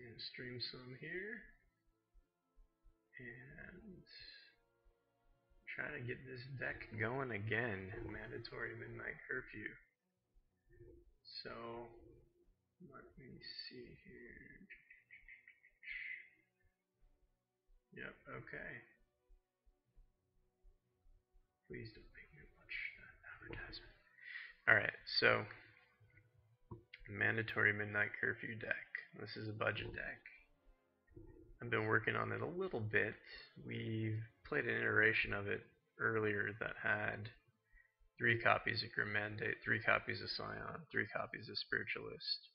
and stream some here and try to get this deck going again. Mandatory Midnight Curfew. So let me see here. Yep, okay. Please don't make me watch that advertisement. Alright, so Mandatory Midnight Curfew deck. This is a budget deck. I've been working on it a little bit. We've played an iteration of it earlier that had 3 copies of Grim Mandate, 3 copies of Scion, 3 copies of Spiritualist,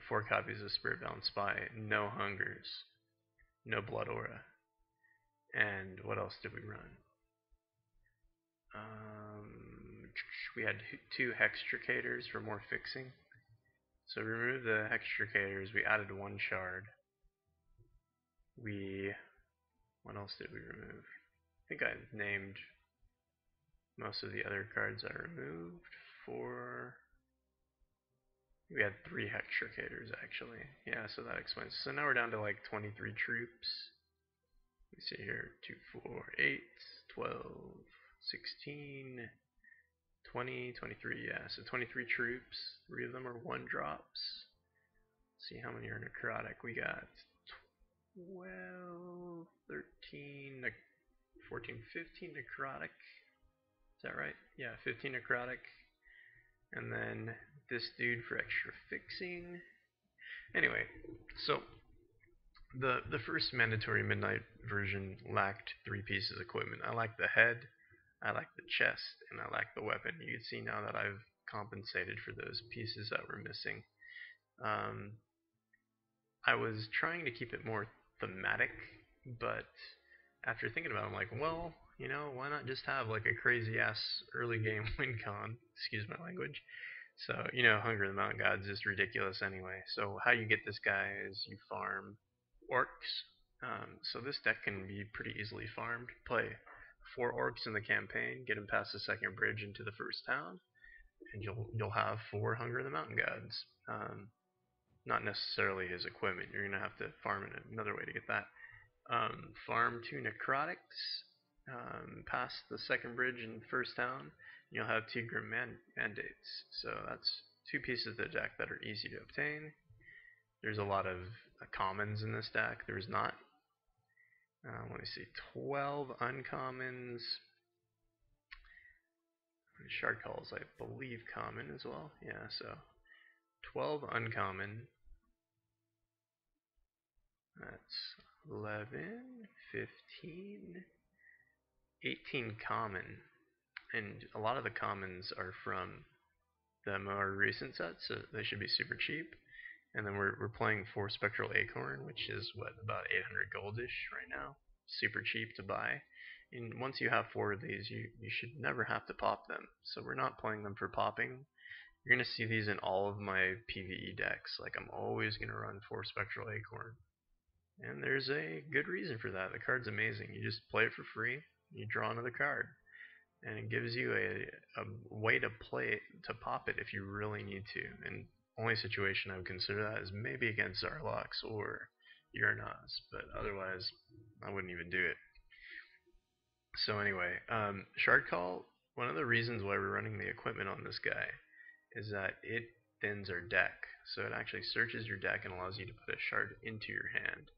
4 copies of Spiritbound Spy, no Hungers, no Blood Aura, and what else did we run? We had 2 Hextricators for more fixing. So we removed the Hextricators, we added 1 shard. What else did we remove? I think I named most of the other cards I removed. We had 3 Hextricators actually. Yeah, so that explains. So now we're down to like 23 troops. Let me see here. 2, 4, 8, 12, 16, 20, 23, yeah. So 23 troops. 3 of them are 1 drops. Let's see how many are necrotic. We got 12, 13, 14, 15 necrotic. Is that right? Yeah, 15 necrotic. And then this dude for extra fixing. Anyway, so the first mandatory midnight version lacked 3 pieces of equipment. I lacked the head, I lacked the chest, and I lacked the weapon. You can see now that I've compensated for those pieces that were missing. I was trying to keep it more thematic, but after thinking about it, I'm like, well, you know, why not just have like a crazy ass early game win con? Excuse my language. So, you know, Hunger of the Mountain Gods is ridiculous anyway. So how you get this guy is you farm orcs. So this deck can be pretty easily farmed. Play 4 orcs in the campaign, get them past the second bridge into the first town, and you'll have 4 Hunger of the Mountain Gods. Not necessarily his equipment. You're gonna have to farm in another way to get that. Farm 2 necrotics, past the second bridge in the first town. You'll have 2 Grim Mandates. So that's 2 pieces of the deck that are easy to obtain. There's a lot of commons in this deck. There's not. Let me see, 12 uncommons. Shard calls, I believe, common as well. Yeah, so 12 uncommon. That's 11, 15, 18 common. And a lot of the commons are from the more recent sets, so they should be super cheap. And then we're playing 4 Spectral Acorn, which is what, about 800 goldish right now. Super cheap to buy. And once you have 4 of these, you should never have to pop them. So we're not playing them for popping. You're going to see these in all of my PvE decks. Like, I'm always going to run 4 Spectral Acorn. And there's a good reason for that. The card's amazing. You just play it for free, you draw another card. And it gives you a way to play it, to pop it if you really need to. And only situation I would consider that is maybe against Zarlox or Uranus, but otherwise I wouldn't even do it. So anyway, Shard Call, one of the reasons why we're running the equipment on this guy is that it thins our deck. So it actually searches your deck and allows you to put a shard into your hand.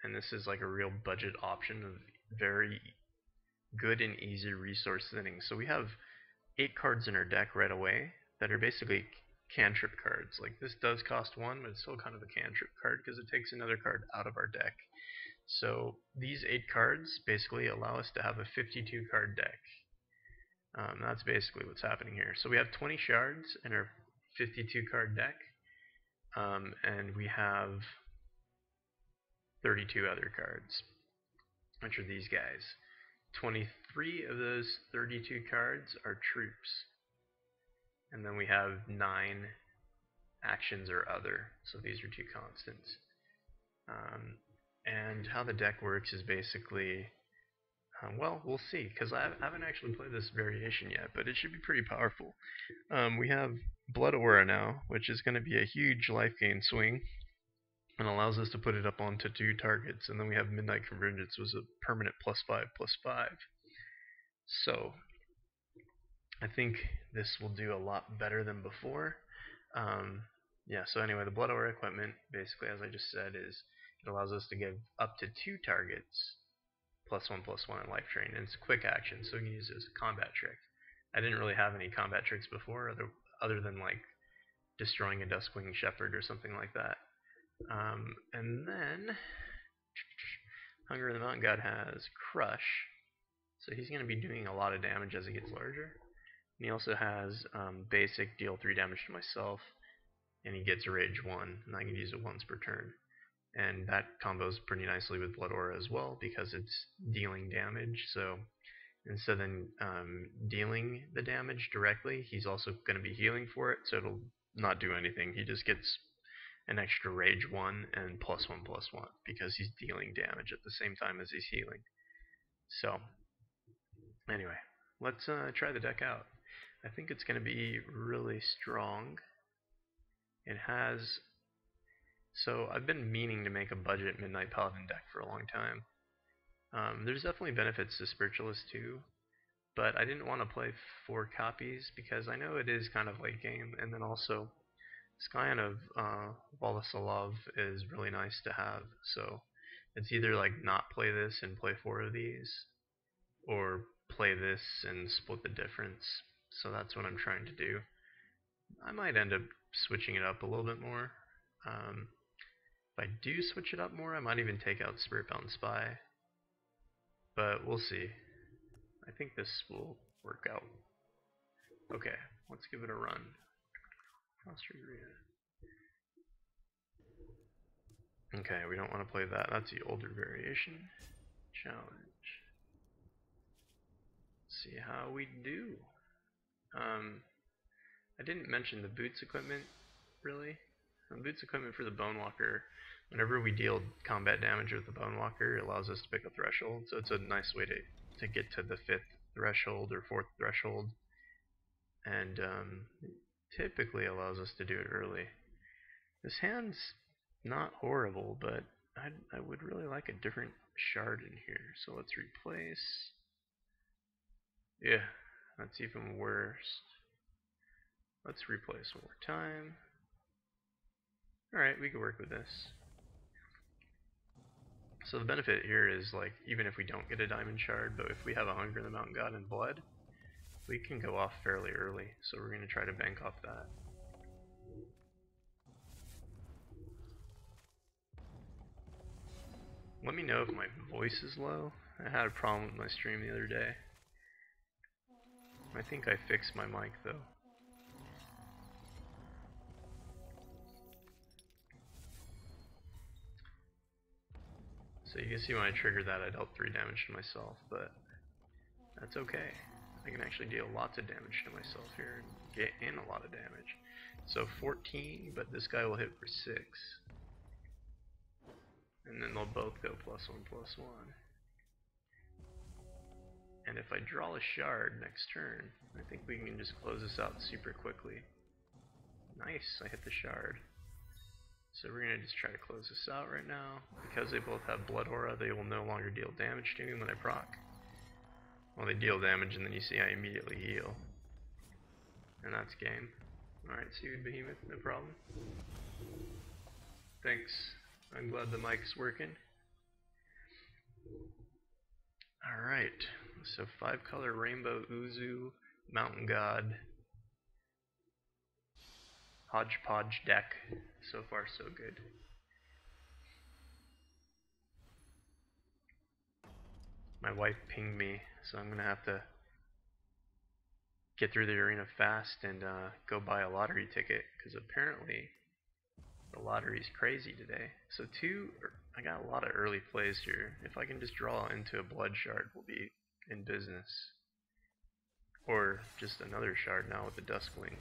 And this is like a real budget option of very good and easy resource thinning. So we have 8 cards in our deck right away that are basically cantrip cards. Like, this does cost 1, but it's still kind of a cantrip card because it takes another card out of our deck. So these 8 cards basically allow us to have a 52 card deck. That's basically what's happening here. So we have 20 shards in our 52 card deck, and we have 32 other cards, which are these guys. 23 of those 32 cards are troops. And then we have 9 actions or other. So these are 2 constants. And how the deck works is basically Well, we'll see, because I haven't actually played this variation yet, but it should be pretty powerful. We have Blood Aura now, which is going to be a huge life gain swing, and allows us to put it up onto 2 targets. And then we have Midnight Convergence, was a permanent +5/+5. So I think this will do a lot better than before. Yeah, so anyway, the Blood Aura equipment, basically, as I just said, is it allows us to give up to 2 targets +1/+1 in life drain, and it's a quick action, so we can use it as a combat trick. I didn't really have any combat tricks before, other than like destroying a Duskwing Shepherd or something like that. And then Hunger of the Mountain God has Crush, so he's going to be doing a lot of damage as he gets larger. And he also has basic, deal 3 damage to myself, and he gets a Rage 1, and I can use it once per turn. And that combos pretty nicely with Blood Aura as well, because it's dealing damage. So instead of dealing the damage directly, he's also going to be healing for it, so it'll not do anything. He just gets an extra Rage 1 and +1/+1, because he's dealing damage at the same time as he's healing. So anyway, let's try the deck out. I think it's going to be really strong. It has... So I've been meaning to make a budget Midnight Paladin deck for a long time. There's definitely benefits to Spiritualist too, but I didn't want to play 4 copies because I know it is kind of late game, and then also Scion of Volasolov is really nice to have, so it's either like not play this and play 4 of these, or play this and split the difference. So that's what I'm trying to do. I might end up switching it up a little bit more. If I do switch it up more, I might even take out Spiritbound Spy. But we'll see. I think this will work out. Okay, let's give it a run. Okay, we don't want to play that. That's the older variation. Challenge. Let's see how we do. I didn't mention the boots equipment, really. The boots equipment for the Bonewalker, whenever we deal combat damage with the Bonewalker, it allows us to pick a threshold, so it's a nice way to get to the 5th threshold or 4th threshold, and typically allows us to do it early. This hand's not horrible, but I would really like a different shard in here, so let's replace... Yeah, that's even worse. Let's replace one more time. Alright, we can work with this. So the benefit here is, like, even if we don't get a diamond shard, but if we have a Hunger of the Mountain God and Blood, we can go off fairly early, so we're going to try to bank off that. Let me know if my voice is low. I had a problem with my stream the other day. I think I fixed my mic though. So you can see when I triggered that, I dealt 3 damage to myself, but that's okay. I can actually deal lots of damage to myself here and get in a lot of damage. So 14, but this guy will hit for 6. And then they'll both go +1/+1. And if I draw a shard next turn, I think we can just close this out super quickly. Nice, I hit the shard. So we're going to just try to close this out right now. Because they both have Blood Aura, they will no longer deal damage to me when I proc. Well, they deal damage and then you see I immediately heal. And that's game. Alright, see you, Behemoth, no problem. Thanks. I'm glad the mic's working. Alright, so 5-color Rainbow Uzu, Mountain God, hodgepodge deck. So far, so good. My wife pinged me, so I'm gonna have to get through the arena fast and go buy a lottery ticket, because apparently the lottery's crazy today. So I got a lot of early plays here. If I can just draw into a blood shard, we'll be in business. Or just another shard now with the Duskwing.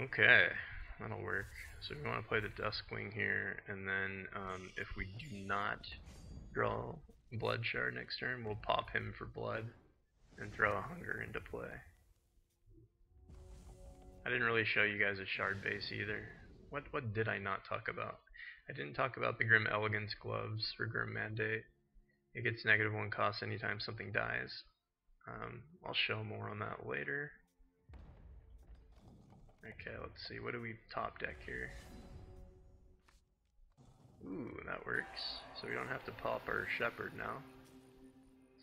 Okay, that'll work. So we want to play the Duskwing here, and then if we do not draw Blood Shard next turn, we'll pop him for blood and throw a Hunger into play. I didn't really show you guys a shard base either. What did I not talk about? I didn't talk about the Grim Elegance gloves for Grim Mandate. It gets -1 cost anytime something dies. I'll show more on that later. Okay, let's see. What do we top deck here? Ooh, that works. So we don't have to pop our Shepherd now.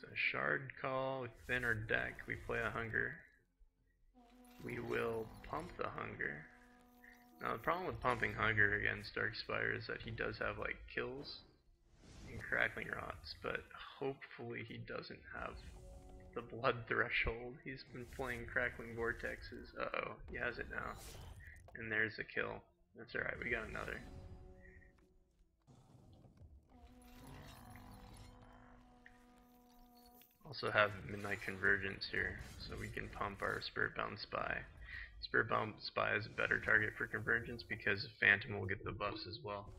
So Shard call within our deck. We play a Hunger. We will pump the Hunger. Now the problem with pumping Hunger against Darkspire is that he does have like kills and Crackling Rots, but hopefully he doesn't have the blood threshold. He's been playing Crackling Vortexes. Uh-oh, he has it now. And there's a kill. That's alright, we got another. Also have Midnight Convergence here, so we can pump our Spiritbound Spy. Spiritbound Spy is a better target for Convergence because Phantom will get the buffs as well.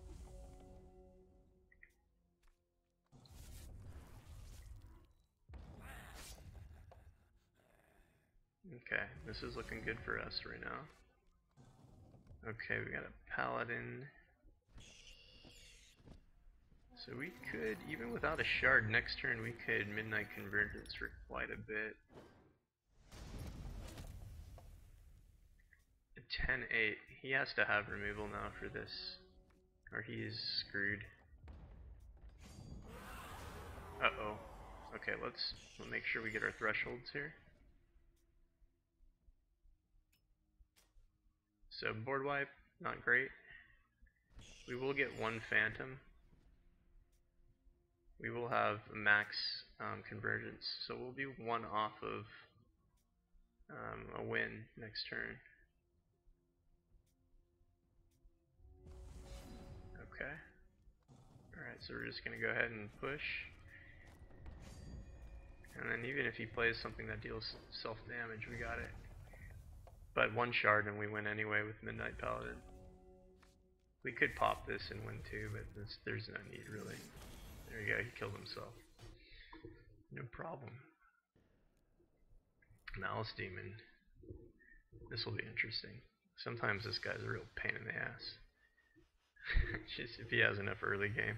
Okay, this is looking good for us right now. Okay, we got a Paladin. So we could, even without a shard, next turn we could Midnight Convergence for quite a bit. A 10-8. He has to have removal now for this, or he's screwed. Uh-oh. Okay, let's make sure we get our thresholds here. So board wipe, not great. We will get one Phantom. We will have max convergence, so we'll be one off of a win next turn. Okay. Alright, so we're just going to go ahead and push. And then even if he plays something that deals self-damage, we got it. But one shard and we win anyway with Midnight Paladin. We could pop this and win too, but there's no need really. There you go, he killed himself. No problem. Malice Demon. This will be interesting. Sometimes this guy's a real pain in the ass. Just if he has enough early game.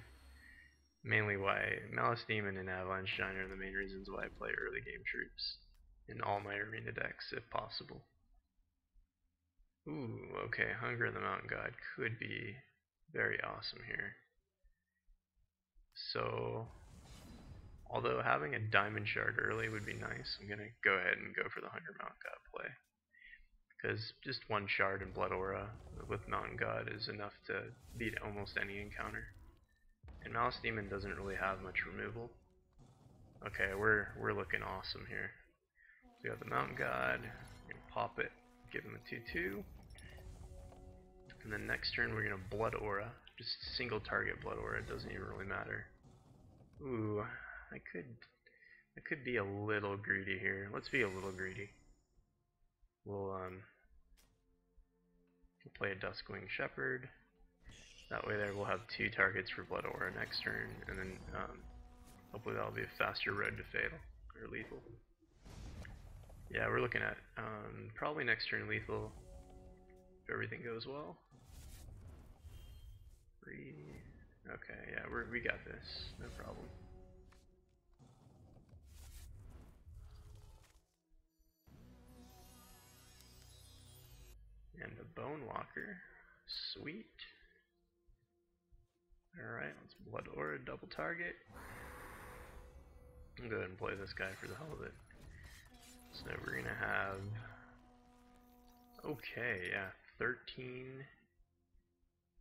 Mainly why Malice Demon and Avalanche Giant are the main reasons why I play early game troops in all my arena decks if possible. Ooh, okay, Hunger of the Mountain God could be very awesome here. So, although having a Diamond Shard early would be nice, I'm going to go ahead and go for the Hunger Mountain God play. Because just one Shard and Blood Aura with Mountain God is enough to beat almost any encounter. And Malice Demon doesn't really have much removal. Okay, we're looking awesome here. So we got the Mountain God, we're going to pop it, give him a 2/2. And then next turn we're going to Blood Aura. Just single target Blood Aura, it doesn't even really matter. Ooh, I could be a little greedy here. Let's be a little greedy. We'll play a Duskwing Shepherd. That way there we'll have 2 targets for Blood Aura next turn, and then hopefully that'll be a faster road to fatal, or lethal. Yeah, we're looking at probably next turn lethal, if everything goes well. Okay, yeah, we got this, no problem. And the Bone Walker, sweet. Alright, let's Blood Aura double target. I'll go ahead and play this guy for the hell of it. So we're gonna have, okay, yeah, 13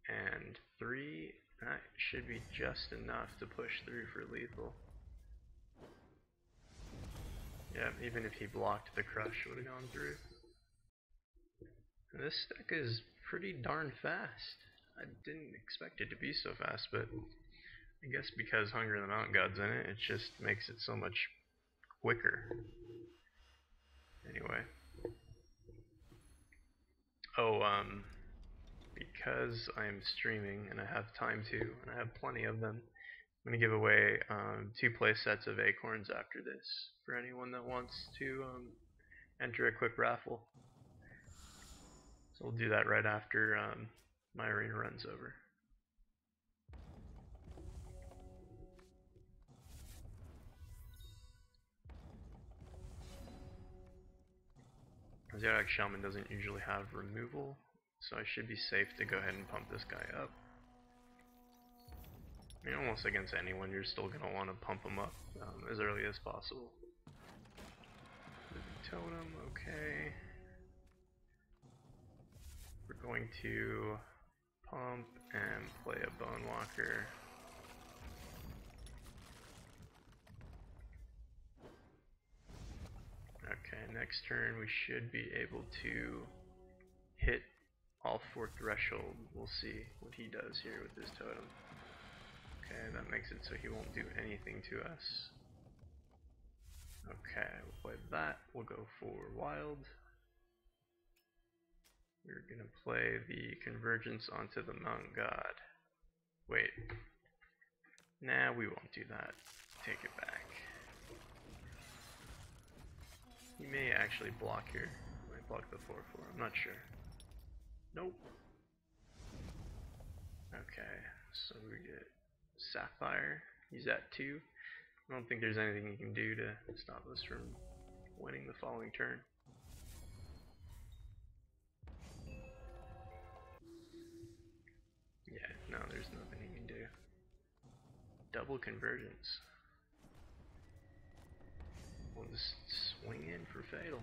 and 3. That should be just enough to push through for lethal. Yeah, even if he blocked the crush, would have gone through. And this deck is pretty darn fast. I didn't expect it to be so fast, but I guess because Hunger of the Mountain God's in it, it just makes it so much quicker. Anyway. Oh, because I am streaming and I have time to, and I have plenty of them, I'm going to give away 2 play sets of acorns after this for anyone that wants to enter a quick raffle. So we'll do that right after my arena run's over. Zodiac Shaman doesn't usually have removal, so I should be safe to go ahead and pump this guy up. I mean, almost against anyone, you're still going to want to pump him up as early as possible. Totem, okay. We're going to pump and play a Bone Walker. Okay, next turn we should be able to hit all 4 threshold. We'll see what he does here with his totem. Okay, that makes it so he won't do anything to us. Okay, we'll play that. We'll go for wild. We're gonna play the convergence onto the Mountain God. Wait. Nah, we won't do that. Take it back. He may actually block here. Might block the 4/4. I'm not sure. Nope. Okay, so we get Sapphire. He's at 2. I don't think there's anything he can do to stop us from winning the following turn. Yeah, no, there's nothing he can do. Double convergence. We'll just swing in for fatal.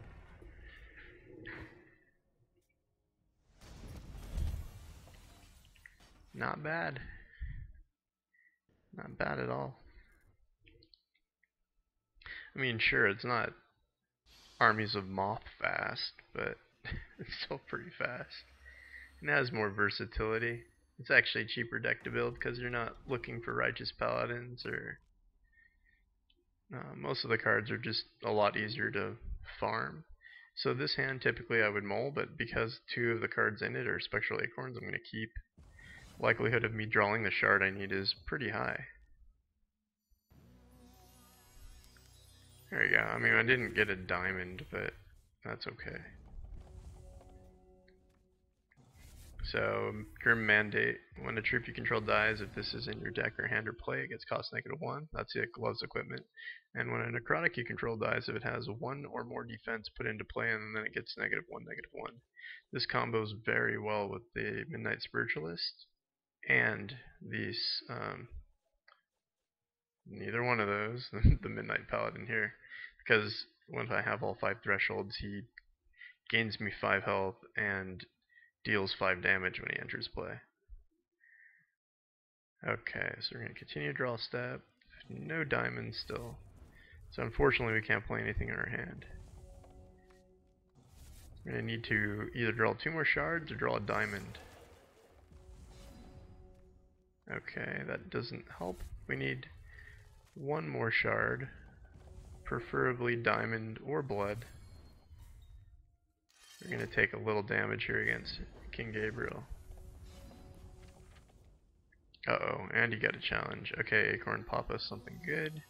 Not bad. Not bad at all. I mean, sure, it's not Armies of Moth fast, but it's still pretty fast. And it has more versatility. It's actually a cheaper deck to build because you're not looking for Righteous Paladins or... most of the cards are just a lot easier to farm. So this hand typically I would mull, but because 2 of the cards in it are Spectral Acorns, I'm going to keep. Likelihood of me drawing the shard I need is pretty high. There you go. I mean, I didn't get a diamond, but that's okay. So, Grim Mandate. When a troop you control dies, if this is in your deck or hand or play, it gets cost -1. That's it, Gloves Equipment. And when a Necrotic you control dies, if it has 1 or more defense put into play, and then it gets -1, -1. This combos very well with the Midnight Spiritualist and these, neither one of those, the Midnight Paladin here, because when I have all 5 thresholds, he gains me 5 health and deals 5 damage when he enters play. Okay, so we're going to continue to draw step. No diamonds still. So unfortunately we can't play anything in our hand. We're going to need to either draw 2 more shards or draw a diamond. Okay, that doesn't help. We need 1 more shard, preferably diamond or blood. We're going to take a little damage here against King Gabriel. Uh-oh, and he got a challenge. Okay, Acorn, pop us something good.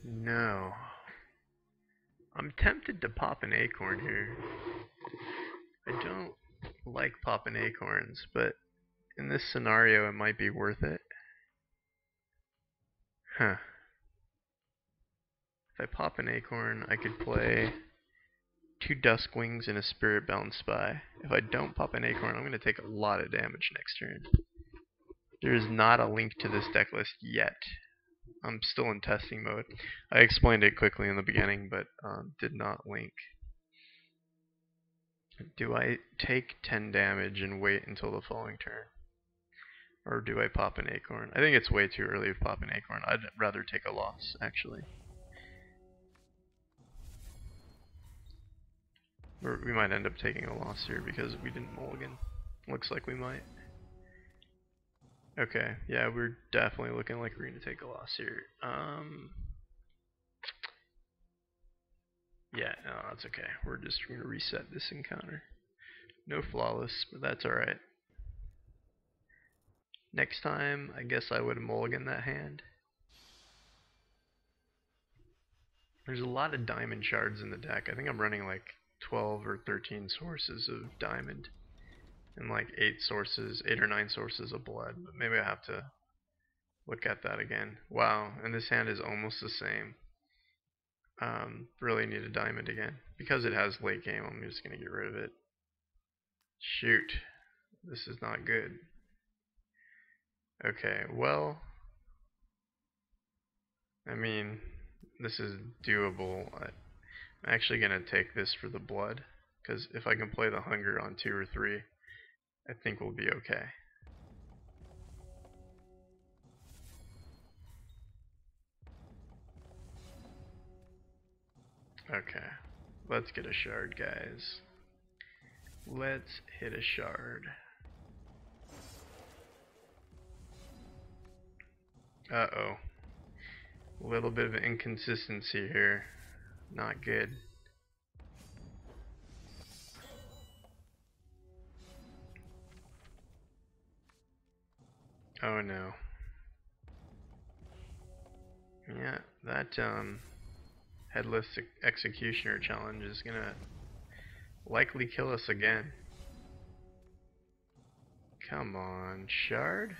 No. I'm tempted to pop an Acorn here. I don't like popping Acorns, but in this scenario it might be worth it. Huh. If I pop an Acorn, I could play 2 Duskwings and a Spirit-Bound Spy. If I don't pop an Acorn, I'm going to take a lot of damage next turn. There is not a link to this deck list yet. I'm still in testing mode. I explained it quickly in the beginning, but did not link. Do I take 10 damage and wait until the following turn? Or do I pop an Acorn? I think it's way too early to pop an Acorn. I'd rather take a loss, actually. We might end up taking a loss here because we didn't mulligan. Looks like we might. Okay, yeah, we're definitely looking like we're going to take a loss here. Yeah, no, that's okay. We're just going to reset this encounter. No flawless, but that's alright. Next time, I guess I would mulligan that hand. There's a lot of diamond shards in the deck. I think I'm running like 12 or 13 sources of diamond and like 8 or 9 sources of blood, but maybe I have to look at that again. Wow, and this hand is almost the same. Really need a diamond again. Because it has late game, I'm just going to get rid of it. Shoot. This is not good. Okay, well, I mean, this is doable. I'm actually going to take this for the blood, because if I can play the hunger on 2 or 3, I think we'll be okay. Okay, let's get a shard, guys. Let's hit a shard. Uh-oh. A little bit of inconsistency here. Not good. Oh no. Yeah, that headless executioner challenge is gonna likely kill us again. Come on, shard?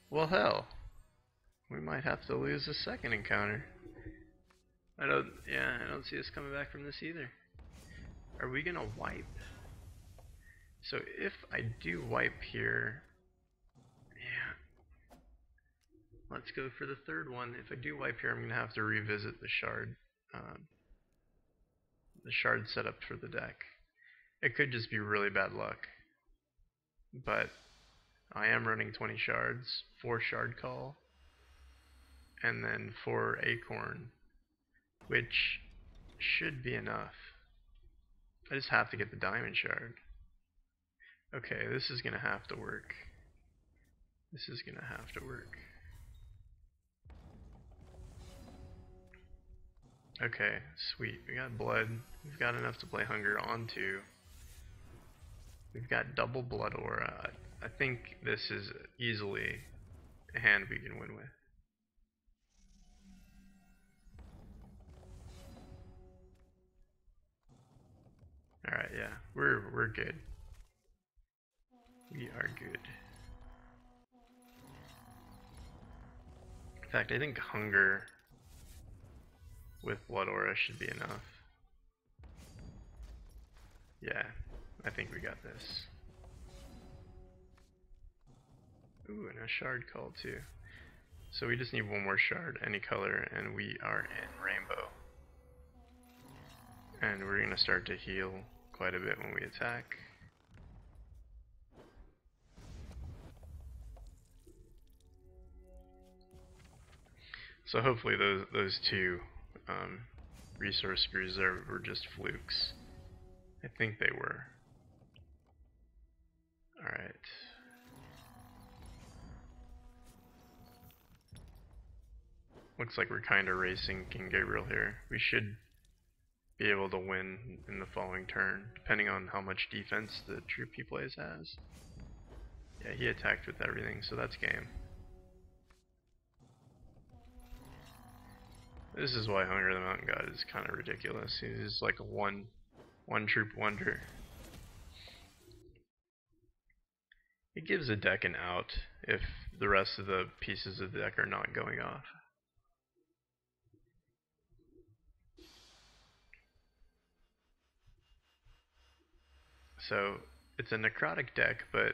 Well, hell. We might have to lose a second encounter. I don't see us coming back from this either. Are we gonna wipe? So if I do wipe here, yeah. Let's go for the third one. If I do wipe here, I'm gonna have to revisit the shard setup for the deck. It could just be really bad luck. But I am running 20 shards, 4 shard call, and then 4 acorn, which should be enough. I just have to get the diamond shard. Okay, this is gonna have to work. This is gonna have to work. Okay, sweet. We got blood. We've got enough to play hunger onto. We've got double blood aura. I think this is easily a hand we can win with. Alright, yeah. We're good. We are good. In fact, I think hunger with blood aura should be enough. Yeah, I think we got this. Ooh, and a shard call too. So we just need one more shard, any color, and we are in rainbow. And we're gonna start to heal quite a bit when we attack. So hopefully those two resource reserve were just flukes. I think they were. Alright. Looks like we're kinda racing King Gabriel here. We should be able to win in the following turn, depending on how much defense the troop he plays has. Yeah, he attacked with everything, so that's game. This is why Hunger the Mountain God is kind of ridiculous. He's like a one troop wonder. It gives a deck an out if the rest of the pieces of the deck are not going off. So it's a necrotic deck, but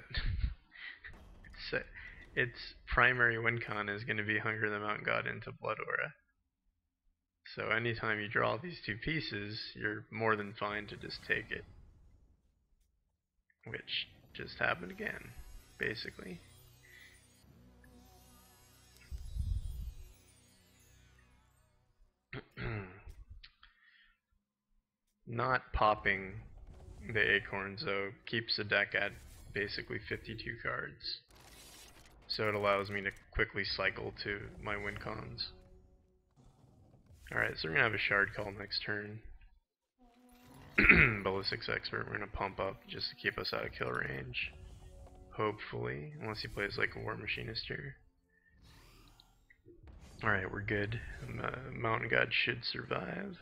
its primary win con is going to be Hunger the Mountain God into Blood Aura. So anytime you draw these two pieces, you're more than fine to just take it. Which just happened again, basically. Not popping the acorns though keeps the deck at basically 52 cards. So it allows me to quickly cycle to my win cons. Alright, so we're gonna have a shard call next turn. Ballistics Expert we're going to pump up just to keep us out of kill range. Hopefully, unless he plays like a War Machinist here. Alright, we're good. Mountain God should survive.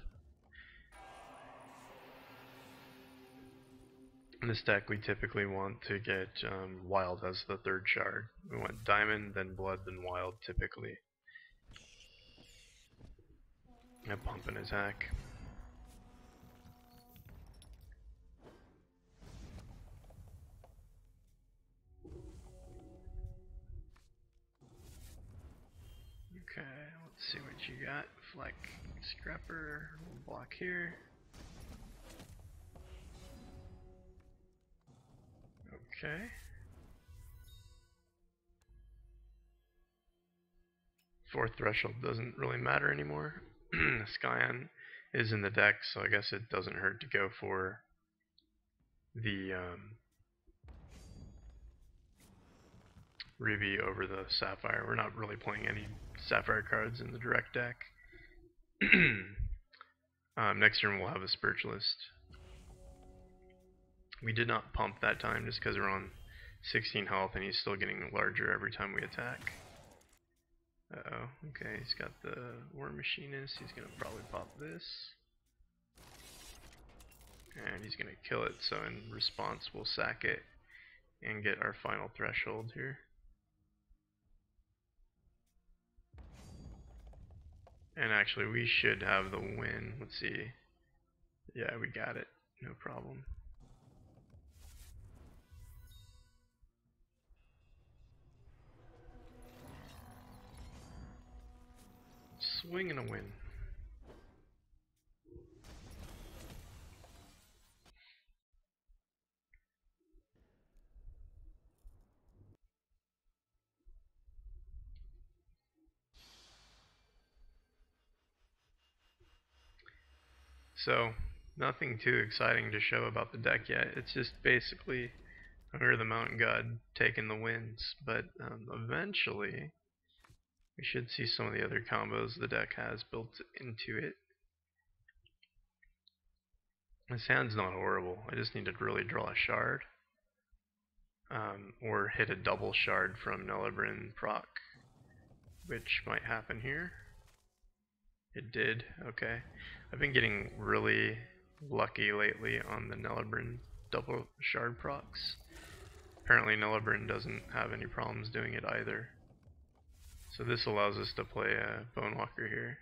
In this deck, we typically want to get Wild as the third shard. We want Diamond, then Blood, then Wild, typically. A pump and attack. Okay, let's see what you got. Fleck, Scrapper, we'll block here. Okay. Fourth threshold doesn't really matter anymore. Skyon is in the deck, so I guess it doesn't hurt to go for the Ruby over the Sapphire. We're not really playing any Sapphire cards in the direct deck. Next turn we'll have a Spiritualist. We did not pump that time just because we're on 16 health and he's still getting larger every time we attack. Uh-oh, okay, he's got the War Machinist, he's gonna probably pop this. And he's gonna kill it, so in response we'll sack it and get our final threshold here. And actually we should have the win, let's see. Yeah, we got it, no problem. Swing and a win. So, nothing too exciting to show about the deck yet. It's just basically Hunger the Mountain God taking the wins. But eventually, we should see some of the other combos the deck has built into it. This hand's not horrible. I just need to really draw a shard. Or hit a double shard from Nullabrin proc, which might happen here. It did, okay. I've been getting really lucky lately on the Nullabrin double shard procs. Apparently Nullabrin doesn't have any problems doing it either. So this allows us to play a Bonewalker here.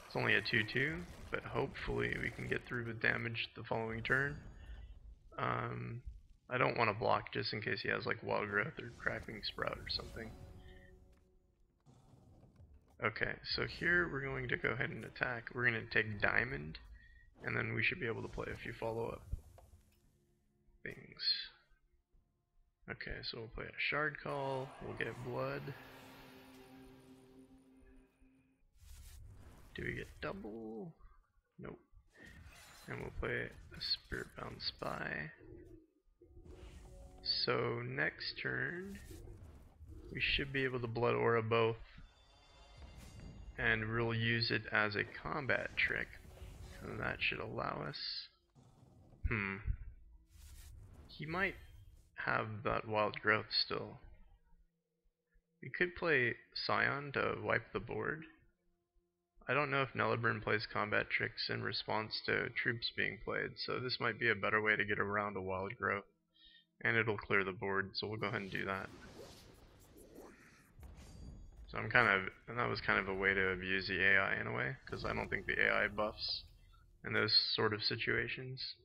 It's only a 2-2, but hopefully we can get through with damage the following turn. I don't want to block just in case he has like Wild Growth or Cracking Sprout or something. Okay, so here we're going to go ahead and attack. We're going to take Diamond, and then we should be able to play a few follow-up things. Okay, so we'll play a Shard Call, we'll get Blood. Do we get double? Nope. And we'll play a Spirit-Bound Spy. So next turn, we should be able to Blood Aura both, and we'll use it as a combat trick. And that should allow us. He might have that Wild Growth still. We could play Scion to wipe the board. I don't know if Nullabrin plays combat tricks in response to troops being played, so this might be a better way to get around a Wild Growth. And it'll clear the board, so we'll go ahead and do that. So that was kind of a way to abuse the AI in a way, because I don't think the AI buffs in those sort of situations.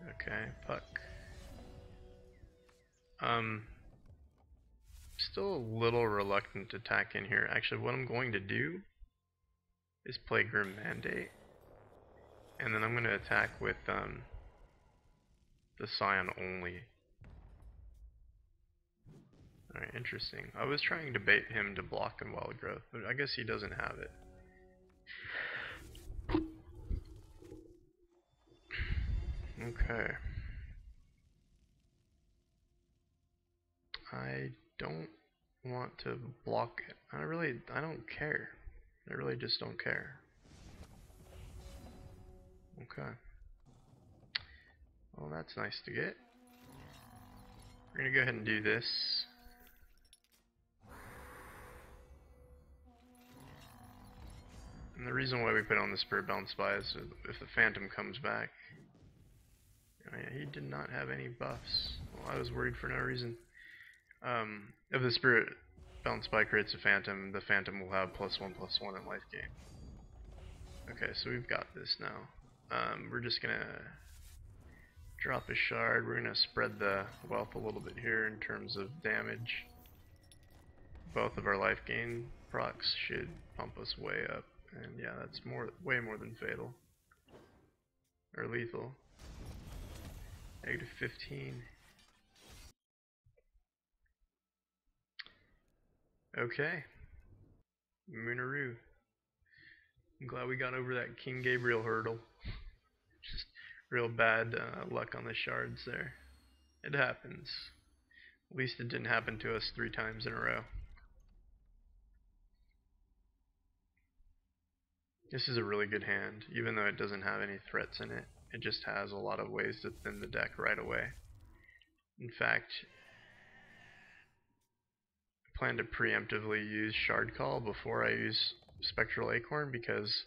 Okay, Puck. Still a little reluctant to attack in here. Actually, what I'm going to do is play Grim Mandate, and then I'm going to attack with the Scion only. Alright, interesting. I was trying to bait him to block and Wild Growth, but I guess he doesn't have it. Okay. I don't want to block it. I don't care. I really just don't care. Okay. Well, that's nice to get. We're gonna go ahead and do this. And the reason why we put on the Spirit Bound Spy is if the Phantom comes back. Oh yeah, he did not have any buffs. Well, I was worried for no reason. If the Spirit Bound Spy creates a Phantom, the Phantom will have +1/+1 in life gain. Okay, so we've got this now. We're just gonna drop a shard. We're gonna spread the wealth a little bit here in terms of damage. Both of our life gain procs should pump us way up. And yeah, that's way more than fatal. Or lethal. -15. Okay. Munaroo. I'm glad we got over that King Gabriel hurdle. Just real bad luck on the shards there. It happens. At least it didn't happen to us 3 times in a row. This is a really good hand, even though it doesn't have any threats in it. It just has a lot of ways to thin the deck right away. In fact, I plan to preemptively use Shard Call before I use Spectral Acorn, because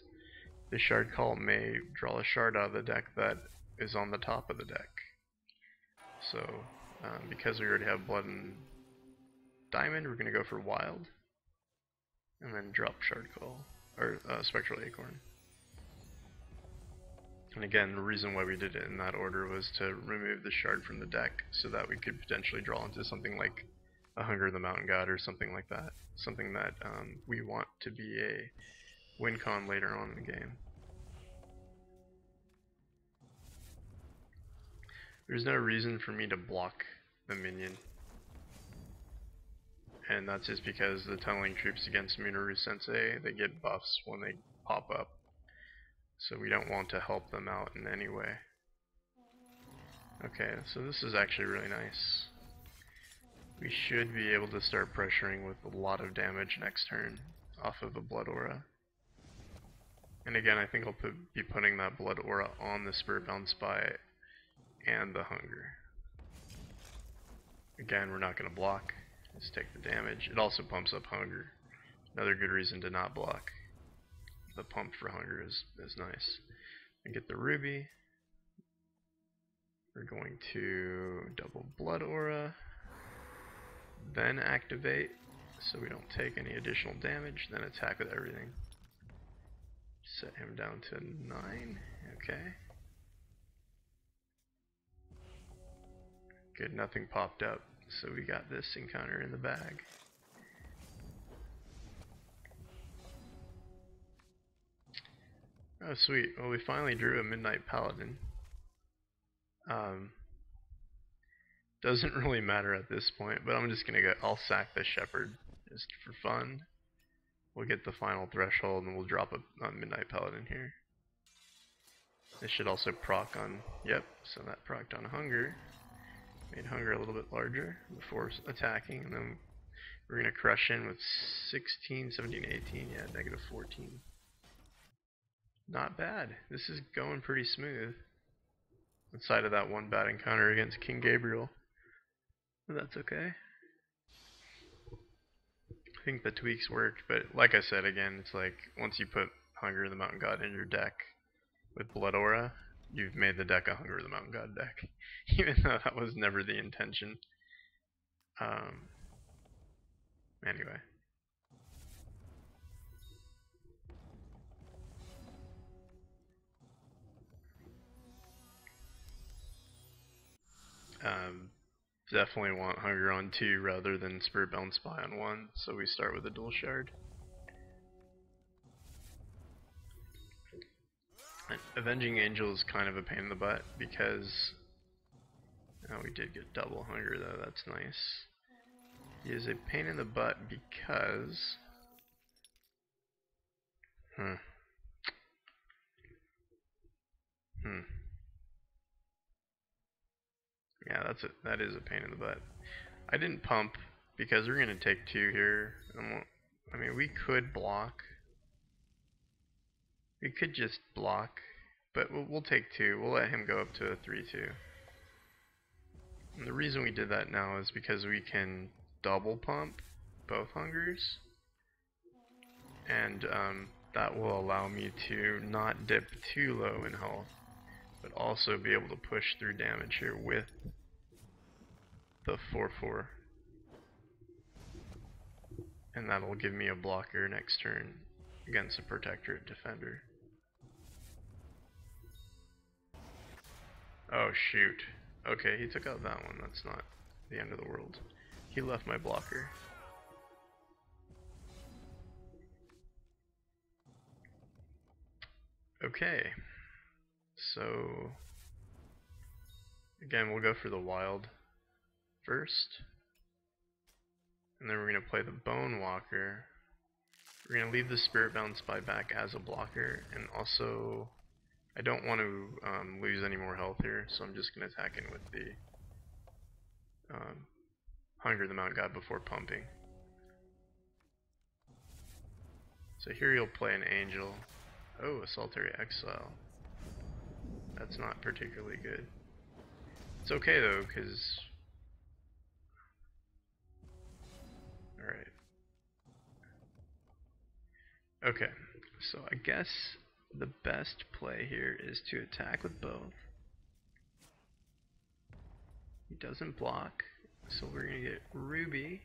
the Shard Call may draw a shard out of the deck that is on the top of the deck. So, because we already have Blood and Diamond, we're going to go for Wild, and then drop Shard Call, or Spectral Acorn. And again, the reason why we did it in that order was to remove the shard from the deck so that we could potentially draw into something like a Hunger of the Mountain God or something like that. Something that we want to be a win con later on in the game. There's no reason for me to block the minion. And that's just because the tunneling troops against Munaroo Sensei, they get buffs when they pop up. So we don't want to help them out in any way. Okay, so this is actually really nice. We should be able to start pressuring with a lot of damage next turn off of a Blood Aura. And again, I think I'll be putting that Blood Aura on the Spirit Bound Spy and the Hunger. Again, we're not going to block. Just take the damage. It also pumps up Hunger. Another good reason to not block. The pump for Hunger is nice. And get the Ruby. We're going to double Blood Aura. Then activate so we don't take any additional damage. Then attack with everything. Set him down to 9. Okay. Good, nothing popped up. So we got this encounter in the bag. Oh sweet, well we finally drew a Midnight Paladin. Doesn't really matter at this point, but I'm just gonna go, I'll sack the Shepherd just for fun. We'll get the final threshold and we'll drop a Midnight Paladin here. This should also proc on, yep, so that procced on Hunger. Made Hunger a little bit larger before attacking, and then we're going to crush in with 16, 17, 18, yeah, -14. Not bad. This is going pretty smooth. Outside of that one bad encounter against King Gabriel. But that's okay. I think the tweaks worked, but like I said again, it's like once you put Hunger of the Mountain God in your deck with Blood Aura, you've made the deck a Hunger of the Mountain God deck. Even though that was never the intention. Anyway. Definitely want Hunger on 2 rather than Spirit Bound Spy on 1, so we start with a dual shard. Avenging Angel is kind of a pain in the butt because we did get double Hunger though, that's nice. He is a pain in the butt because yeah, that is a pain in the butt. I didn't pump because we're gonna take 2 here. I mean, we could block. We could just block, but we'll take 2. We'll let him go up to a 3-2. And the reason we did that now is because we can double pump both hungers, and that will allow me to not dip too low in health, but also be able to push through damage here with the 4-4. And that'll give me a blocker next turn against a Protectorate Defender. Oh shoot. Okay, he took out that one. That's not the end of the world. He left my blocker. Okay. So again, we'll go for the wild first. And then we're going to play the Bone Walker. We're going to leave the Spiritbound Spy back as a blocker, and also I don't want to lose any more health here, so I'm just going to attack in with the Hunger the Mount God before pumping. So here you'll play an Angel. Oh, a Solitary Exile. That's not particularly good. It's okay though, because... Alright. Okay, so I guess the best play here is to attack with both. He doesn't block, so we're going to get Ruby.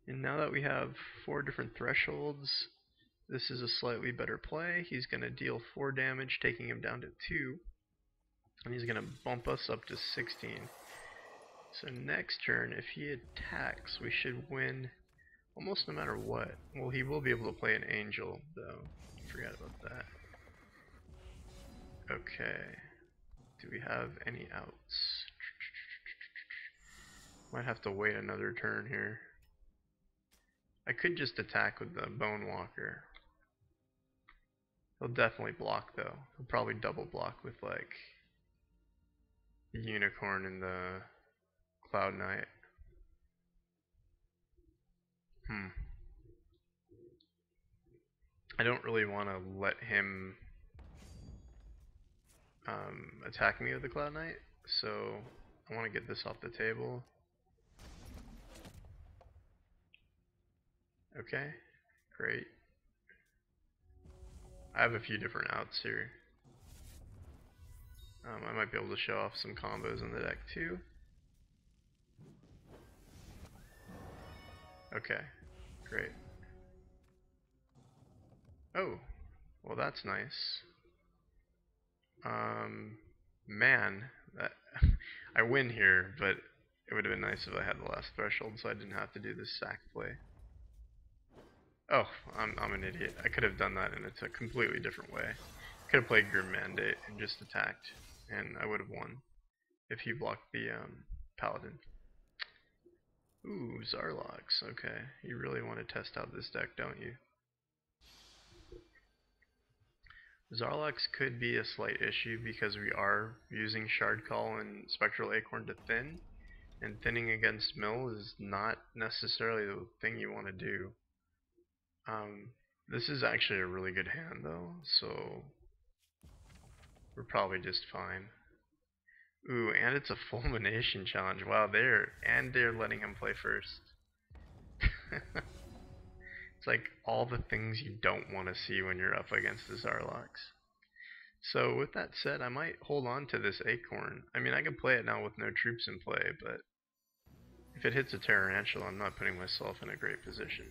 And now that we have 4 different thresholds, this is a slightly better play. He's going to deal 4 damage, taking him down to 2. And he's going to bump us up to 16. So next turn, if he attacks, we should win almost no matter what. Well, he will be able to play an Angel, though. Forgot about that. Okay. Do we have any outs? Might have to wait another turn here. I could just attack with the Bone Walker. He'll definitely block, though. He'll probably double block with, like, the Unicorn and the Cloud Knight. I don't really want to let him attack me with the Cloud Knight, so I want to get this off the table. Okay, great. I have a few different outs here. I might be able to show off some combos in the deck too. Okay, great. Oh, well that's nice. Man, that I win here, but it would have been nice if I had the last threshold so I didn't have to do this sack play. Oh, I'm an idiot. I could have done that in a completely different way. I could have played Grim Mandate and just attacked, and I would have won if he blocked the Paladin. Ooh, Zarlox. Okay, you really want to test out this deck, don't you? Zarlox could be a slight issue because we are using Shard Call and Spectral Acorn to thin, and thinning against Mill is not necessarily the thing you want to do. This is actually a really good hand though, so we're probably just fine. Ooh, and it's a Fulmination challenge. Wow, they're letting him play first. It's like all the things you don't want to see when you're up against the Zarlox. So with that said, I might hold on to this Acorn. I mean, I can play it now with no troops in play, but if it hits a Terrorantula, I'm not putting myself in a great position.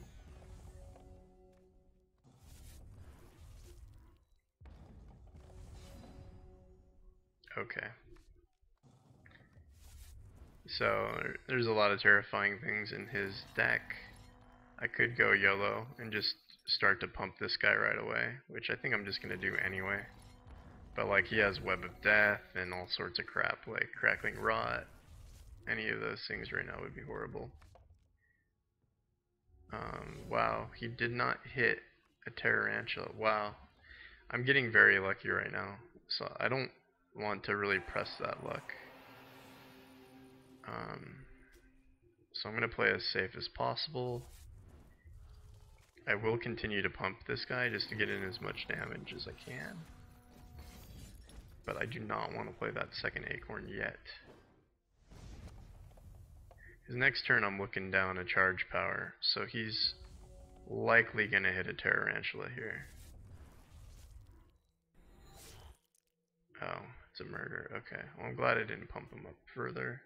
Okay. So there's a lot of terrifying things in his deck. I could go YOLO and just start to pump this guy right away, which I think I'm just going to do anyway. But like he has Web of Death and all sorts of crap like Crackling Rot. Any of those things right now would be horrible. Wow, he did not hit a Terrorantula. Wow. I'm getting very lucky right now, so I don't want to really press that luck. So I'm going to play as safe as possible. I will continue to pump this guy just to get in as much damage as I can. But I do not want to play that second acorn yet. His next turn I'm looking down a charge power, so he's likely going to hit a Tarantula here. Oh, it's a murder. Okay, well I'm glad I didn't pump him up further.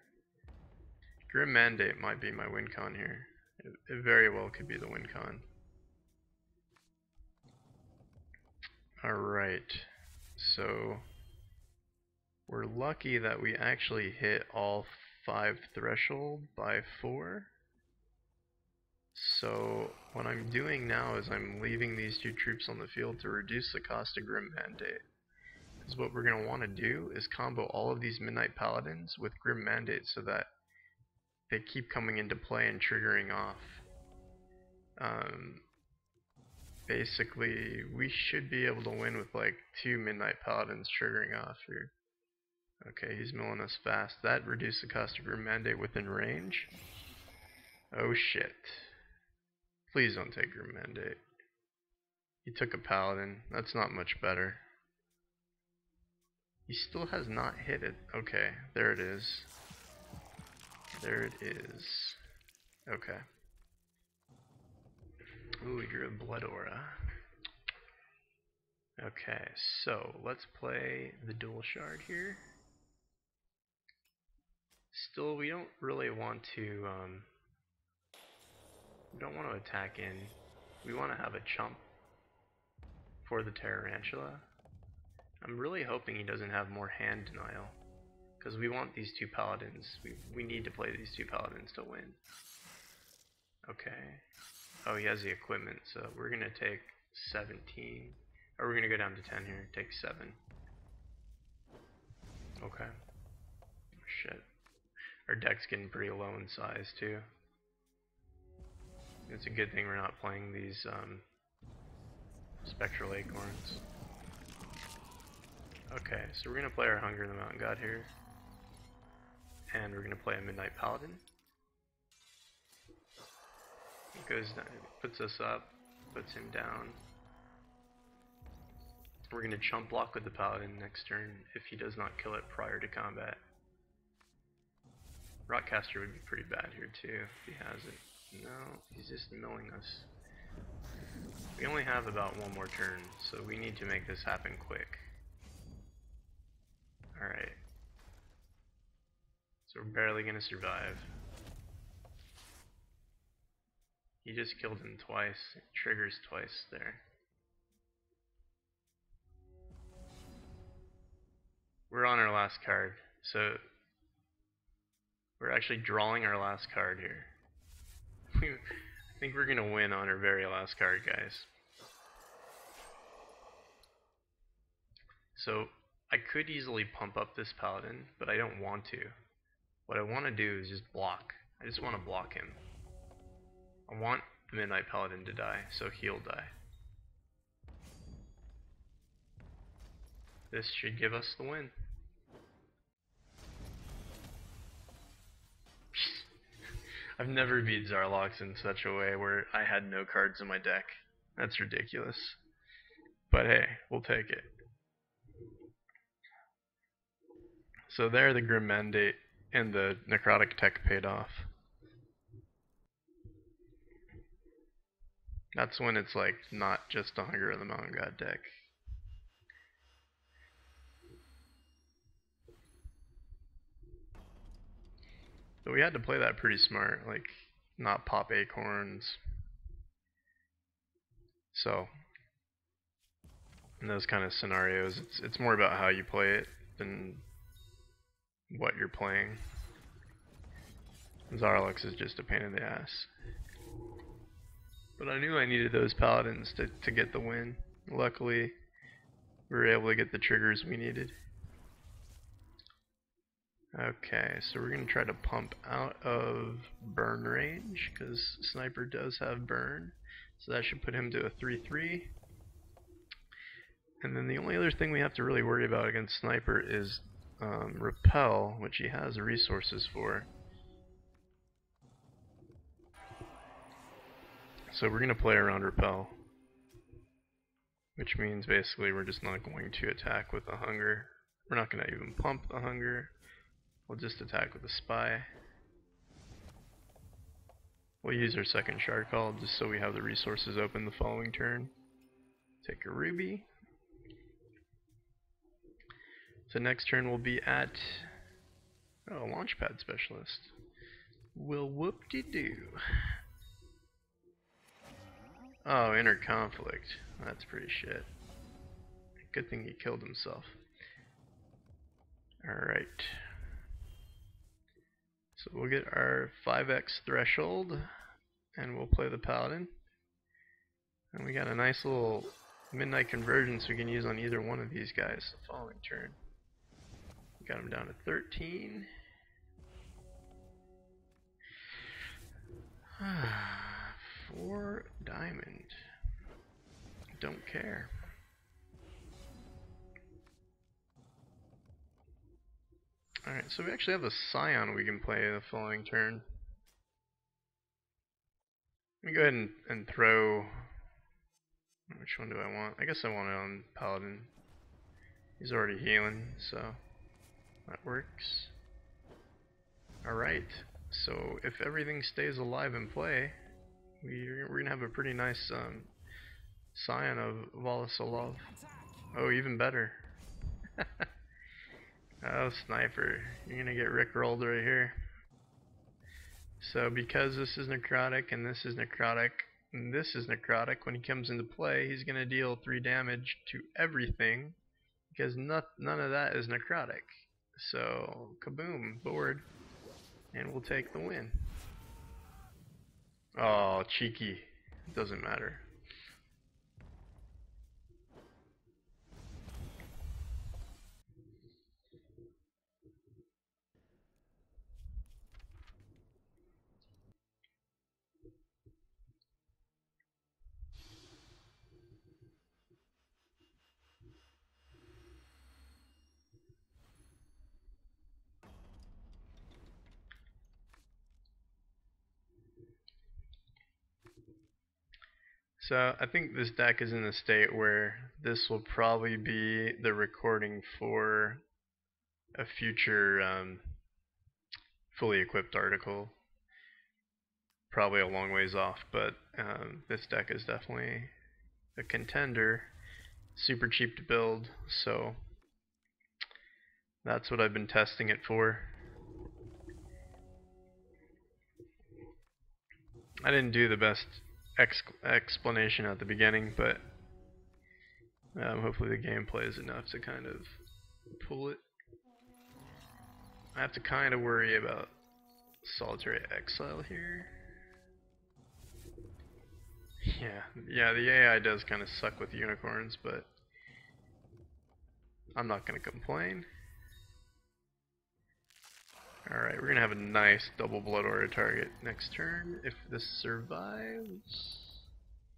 Grim Mandate might be my win con here. It very well could be the win con. Alright, so we're lucky that we actually hit all 5 threshold by 4. So what I'm doing now is I'm leaving these 2 troops on the field to reduce the cost of Grim Mandate. Because what we're going to want to do is combo all of these Midnight Paladins with Grim Mandate so that they keep coming into play and triggering off. Basically, we should be able to win with like 2 Midnight Paladins triggering off here. Okay, he's milling us fast. That reduced the cost of Grim Mandate within range. Oh shit. Please don't take Grim Mandate. He took a Paladin. That's not much better. He still has not hit it. Okay, there it is. There it is. Okay. Ooh, you're a Blood Aura. Okay, so let's play the Dual Shard here. Still, we don't really want to, we don't want to attack in. We want to have a chump for the Tarantula. I'm really hoping he doesn't have more hand denial, because we want these 2 paladins. We need to play these 2 paladins to win. Okay. Oh, he has the equipment, so we're going to take 17. Or we're going to go down to 10 here. Take 7. Okay. Oh, shit. Our deck's getting pretty low in size, too. It's a good thing we're not playing these Spectral Acorns. Okay, so we're going to play our Hunger of the Mountain God here. And we're going to play a Midnight Paladin. It goes down, it puts us up, puts him down. We're going to chump block with the Paladin next turn if he does not kill it prior to combat. Rockcaster would be pretty bad here too if he has it. No, he's just milling us. We only have about 1 more turn, so we need to make this happen quick. Alright. So we're barely going to survive. He just killed him twice. It triggers twice there. We're on our last card, so we're actually drawing our last card here. I think we're going to win on our very last card, guys. So I could easily pump up this Paladin, but I don't want to. What I want to do is just block. I just want to block him. I want the Midnight Paladin to die, so he'll die. This should give us the win. I've never beat Zarlox in such a way where I had no cards in my deck. That's ridiculous. But hey, we'll take it. So there the Grim Mandate and the Necrotic Tech paid off. That's when it's like not just a Hunger of the Mountain God deck. But we had to play that pretty smart, like not pop acorns. So in those kind of scenarios, it's more about how you play it than what you're playing. Zarlox is just a pain in the ass. But I knew I needed those paladins to get the win. Luckily, we were able to get the triggers we needed. Okay, so we're going to try to pump out of burn range, because Sniper does have burn. So that should put him to a 3-3. And then the only other thing we have to really worry about against Sniper is Repel, which he has resources for. So we're gonna play around repel, which means basically we're just not going to attack with the hunger. We're not gonna even pump the hunger. We'll just attack with the spy. We'll use our second shard call just so we have the resources open the following turn. Take a ruby. So next turn we'll be at launchpad specialist. Will whoop-de-doo. Oh, inner conflict. That's pretty shit. Good thing he killed himself. Alright. So we'll get our 5x threshold and we'll play the paladin. And we got a nice little midnight convergence we can use on either one of these guys the following turn. We got him down to 13. 4 diamond. Don't care. Alright, so we actually have a Scion we can play the following turn. Let me go ahead and throw... Which one do I want? I guess I want it on Paladin. He's already healing, so that works. Alright, so if everything stays alive in play, we're going to have a pretty nice Scion of Volasolov. Oh, even better. Oh, Sniper, you're going to get rickrolled right here. So because this is necrotic and this is necrotic and this is necrotic, when he comes into play he's going to deal 3 damage to everything because none of that is necrotic. So kaboom, board, and we'll take the win. Oh, cheeky. It doesn't matter. So I think this deck is in a state where this will probably be the recording for a future fully equipped article. Probably a long ways off, but this deck is definitely a contender. Super cheap to build, so that's what I've been testing it for. I didn't do the best explanation at the beginning, but hopefully the gameplay is enough to kind of pull it. I have to kind of worry about Solitary Exile here. Yeah, the AI does kind of suck with unicorns, but I'm not going to complain. Alright, we're going to have a nice double Blood Aura target next turn if this survives.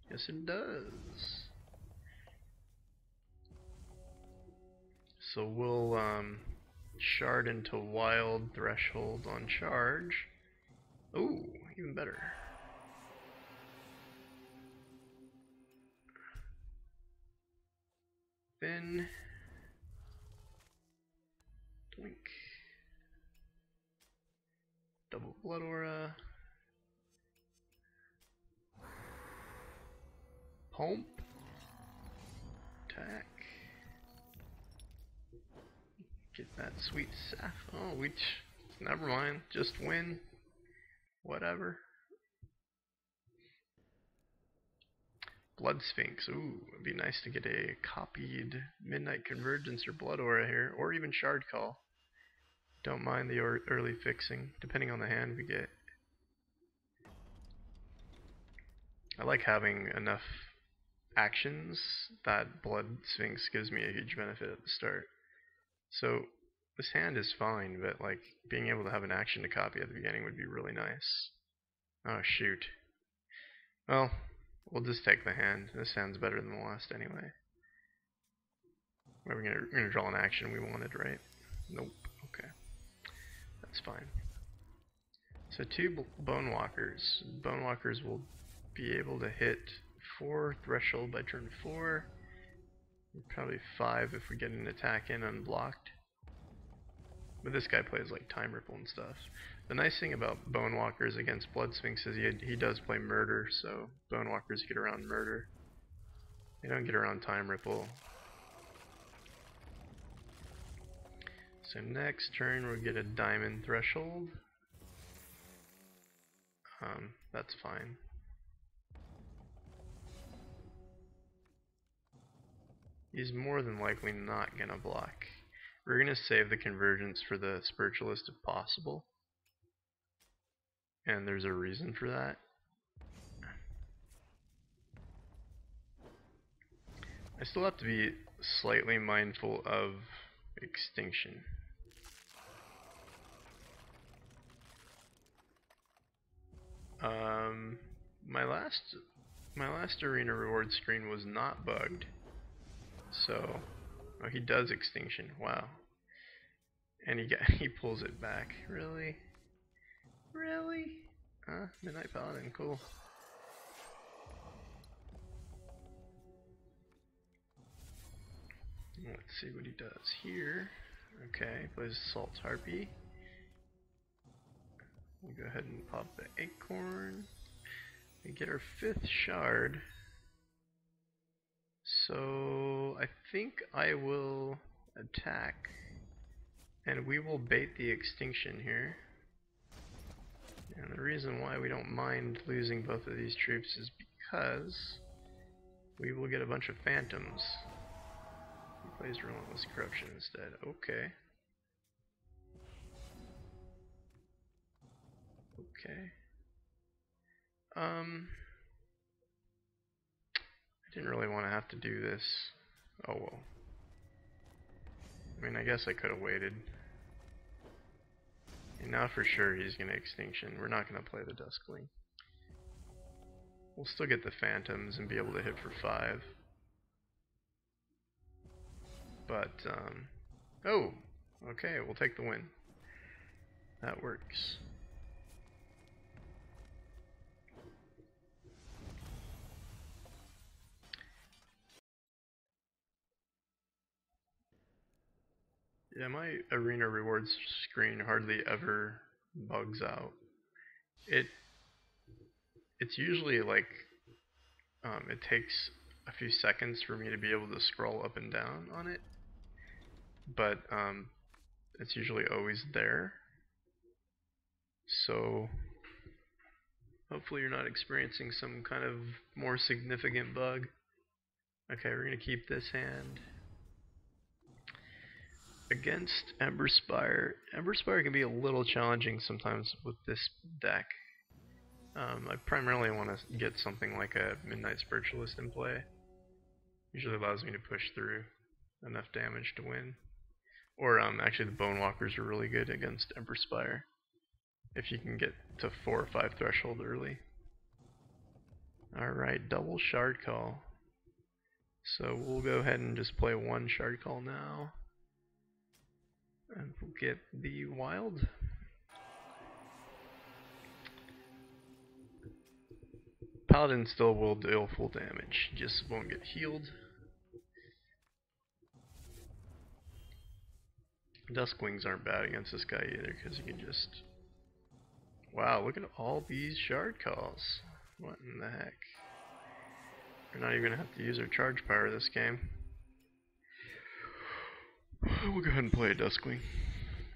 Yes, it does. So we'll shard into Wild Threshold on charge. Ooh, even better. Then blink. Double Blood Aura. Pump. Attack. Get that sweet sap. Oh, never mind. Just win. Whatever. Blood Sphinx. Ooh, it'd be nice to get a copied Midnight Convergence or Blood Aura here, or even Shard Call. Don't mind the early fixing, depending on the hand we get. I like having enough actions that Blood Sphinx gives me a huge benefit at the start. So this hand is fine, but like being able to have an action to copy at the beginning would be really nice. Oh shoot. Well, we'll just take the hand. This hand's better than the last anyway. We're gonna draw an action we wanted, right? Nope. Okay. That's fine. So 2 Bone Walkers. Bone Walkers will be able to hit 4 threshold by turn 4. Probably 5 if we get an attack in unblocked. But this guy plays like Time Ripple and stuff. The nice thing about Bonewalkers against Blood Sphinx is he does play Murder, so Bonewalkers get around Murder. They don't get around Time Ripple. So next turn we'll get a Diamond Threshold. That's fine. He's more than likely not gonna block. We're gonna save the Convergence for the Spiritualist if possible. And there's a reason for that. I still have to be slightly mindful of Extinction. My last arena reward screen was not bugged. So, oh, he does Extinction. Wow. And he pulls it back. Really? Really? Midnight Paladin, cool. Let's see what he does here. Okay, plays Assault Harpy. We'll go ahead and pop the Acorn. We get our 5th shard. So I think I will attack. And we will bait the Extinction here. And the reason why we don't mind losing both of these troops is because we will get a bunch of Phantoms. He plays Relentless Corruption instead. Okay. Okay. I didn't really want to have to do this. Oh well. I mean, I guess I could have waited. And now for sure he's going to Extinction. We're not going to play the Duskling. We'll still get the Phantoms and be able to hit for 5. But, oh! Okay, we'll take the win. That works. Yeah, my arena rewards screen hardly ever bugs out. It's usually like it takes a few seconds for me to be able to scroll up and down on it, but it's usually always there. So hopefully you're not experiencing some kind of more significant bug. Okay, we're gonna keep this hand. Against Emberspire. Emberspire can be a little challenging sometimes with this deck. I primarily want to get something like a Midnight Spiritualist in play. Usually allows me to push through enough damage to win. Or actually the Bonewalkers are really good against Emberspire. If you can get to 4 or 5 threshold early. Alright, double Shard Call. So we'll go ahead and just play 1 Shard Call now. And we'll get the Wild. Paladin still will deal full damage, just won't get healed. Duskwings aren't bad against this guy either, because you can just... Wow, look at all these Shard Calls. What in the heck? We're not even going to have to use our charge power this game. We'll go ahead and play a Duskwing.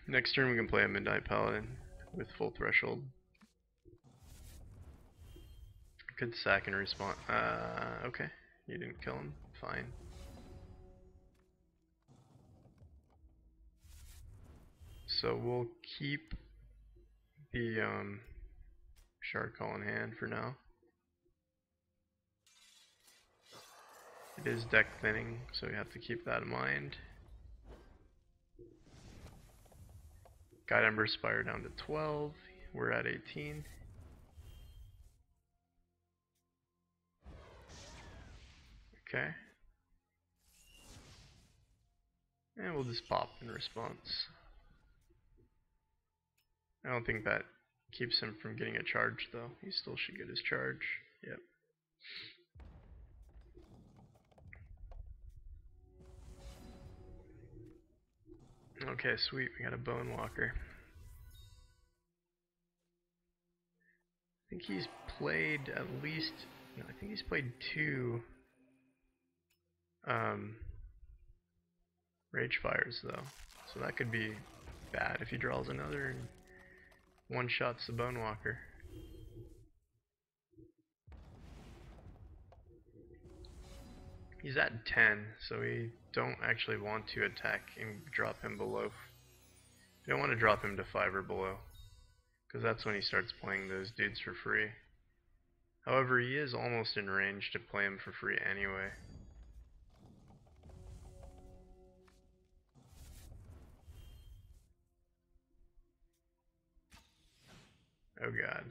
Next turn we can play a Midnight Paladin with full threshold. Could sack and respawn. Okay. You didn't kill him. Fine. So we'll keep the Shard Call in hand for now. It is deck thinning, so we have to keep that in mind. Got Emberspire down to 12. We're at 18. Okay. And we'll just pop in response. I don't think that keeps him from getting a charge though. He still should get his charge. Yep. Okay, sweet, we got a Bone Walker. I think he's played at least, no, I think he's played 2 Rage Fires though, so that could be bad if he draws another and one-shots the Bone Walker. He's at 10, so we don't actually want to attack and drop him below. We don't want to drop him to 5 or below, because that's when he starts playing those dudes for free. However, he is almost in range to play him for free anyway. Oh god.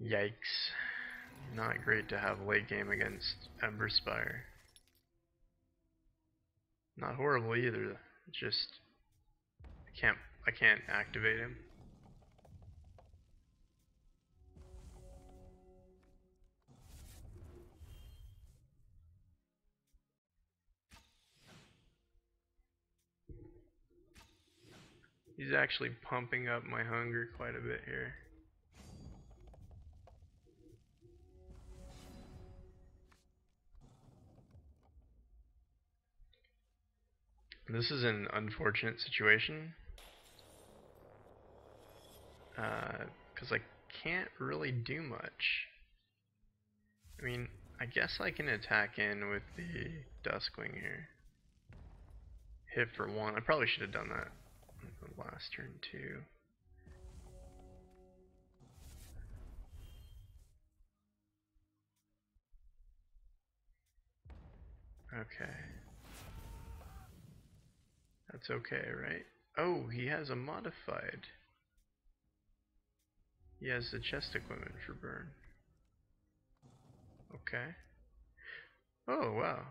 Yikes. Not great to have late game against Ember Spire. Not horrible either, just I can't activate him. He's actually pumping up my hunger quite a bit here. This is an unfortunate situation, because I can't really do much. I mean, I guess I can attack in with the Duskwing here. Hit for 1. I probably should have done that the last turn too. Okay. That's okay, right? Oh, he has a modified. He has the chest equipment for burn. Okay. Oh, wow.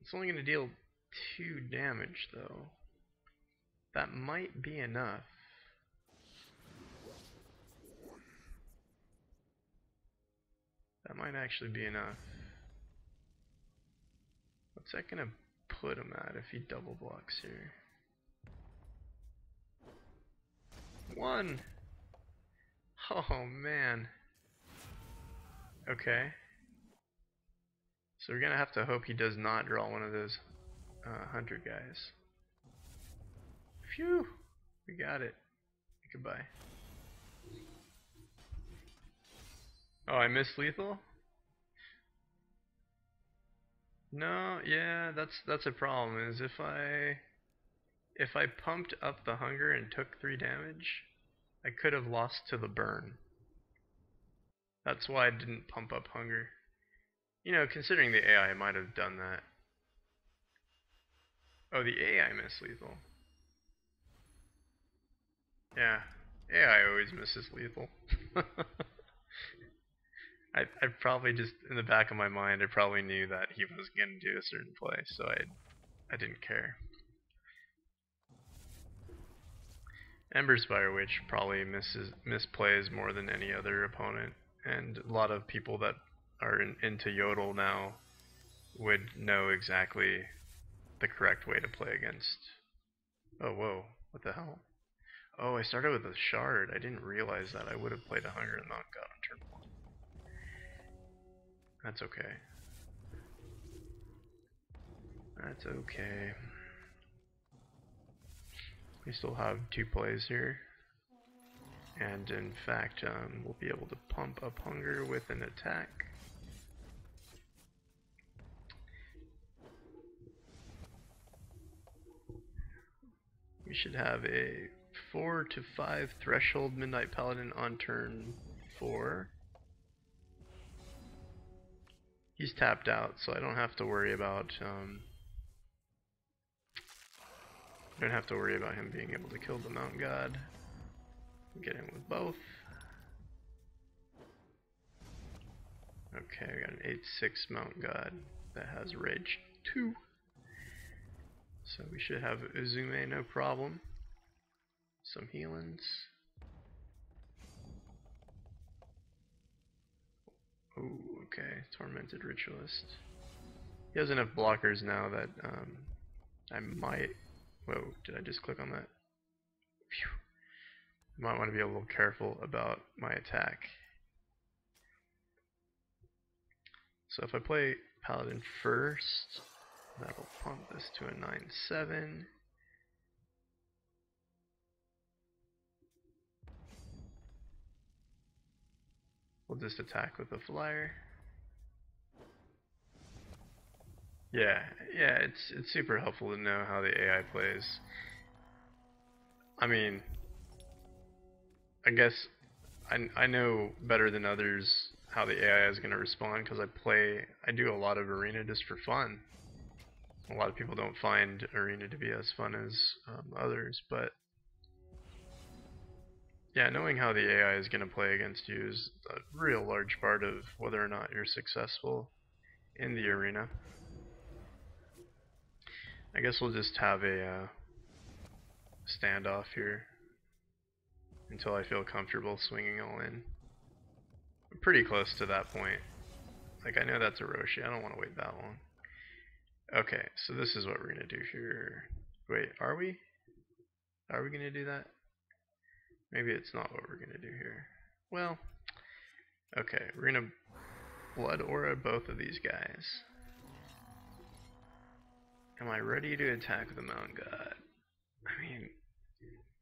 It's only going to deal 2 damage, though. That might be enough. That might actually be enough. What's that going to put him at if he double blocks here? 1! Oh, man. Okay. So we're going to have to hope he does not draw one of those hunter guys. Phew! We got it. Goodbye. Oh, I missed lethal? No, yeah, that's a problem, is if I pumped up the hunger and took 3 damage, I could have lost to the burn. That's why I didn't pump up hunger. You know, considering the AI, I might have done that. Oh, the AI missed lethal. Yeah, AI always misses lethal. I probably just, in the back of my mind, I probably knew that he was going to do a certain play, so I didn't care. Ember Spire Witch probably misplays more than any other opponent, and a lot of people that are into Yodel now would know exactly the correct way to play against. Oh, whoa, what the hell? Oh, I started with a shard. I didn't realize that. I would have played a hunger and not got on turn 1. That's okay. That's okay. We still have 2 plays here. And in fact, we'll be able to pump up hunger with an attack. We should have a 4 to 5 threshold Midnight Paladin on turn 4. He's tapped out, so I don't have to worry about him being able to kill the Mount God. Get him with both. Okay, we got an 8/6 Mount God that has Rage 2. So we should have Uzume, no problem. Some healings. Ooh, okay, Tormented Ritualist. He has enough blockers now that I might... Whoa, did I just click on that? Phew. Might want to be a little careful about my attack. So if I play Paladin first, that'll pump this to a 9/7. We'll just attack with a flyer. Yeah, it's super helpful to know how the AI plays. I mean, I guess I know better than others how the AI is going to respond because I do a lot of arena just for fun. A lot of people don't find arena to be as fun as others, but yeah, knowing how the AI is going to play against you is a real large part of whether or not you're successful in the arena. I guess we'll just have a standoff here until I feel comfortable swinging all in. I'm pretty close to that point. Like, I know that's a Roshi, I don't want to wait that long. Okay, so this is what we're going to do here. Wait, are we? Are we going to do that? Maybe it's not what we're going to do here. Well, okay, we're going to Blood Aura both of these guys. Am I ready to attack the Mountain God? I mean,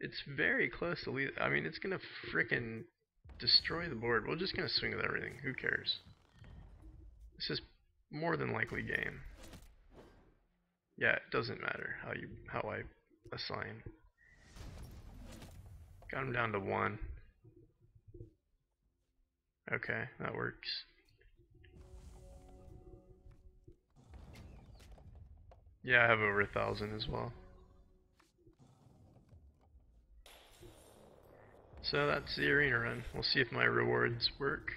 it's very close to I mean, it's going to frickin' destroy the board. We're just going to swing with everything. Who cares? This is more than likely game. Yeah, it doesn't matter how I assign. Got him down to 1. Okay, that works. Yeah, I have over 1,000 as well. So that's the arena run. We'll see if my rewards work.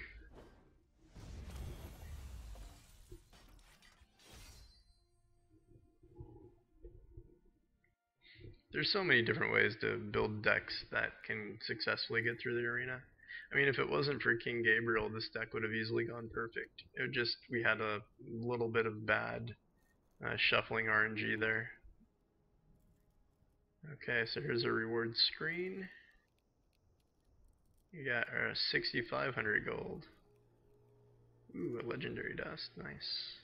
There's so many different ways to build decks that can successfully get through the arena. I mean, if it wasn't for King Gabriel, this deck would have easily gone perfect. We had a little bit of bad shuffling RNG there. Okay, so here's a reward screen. You got 6,500 gold. Ooh, a legendary dust, nice.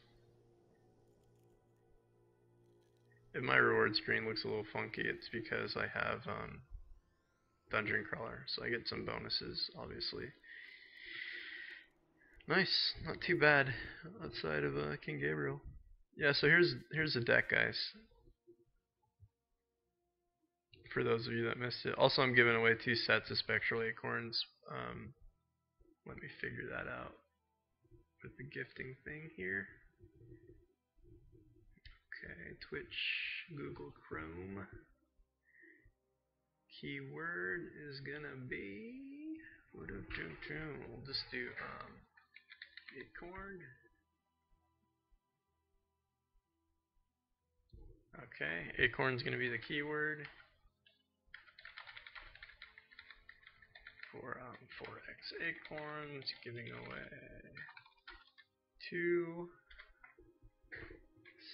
If my reward screen looks a little funky, it's because I have Dungeon Crawler, so I get some bonuses, obviously. Nice, not too bad outside of King Gabriel. Yeah, so here's the deck, guys. For those of you that missed it. Also, I'm giving away 2 sets of Spectral Acorns. Let me figure that out with the gifting thing here. Okay, Twitch, Google Chrome. Keyword is gonna be... We'll just do acorn. Okay, acorn's gonna be the keyword for 4x acorns, giving away 2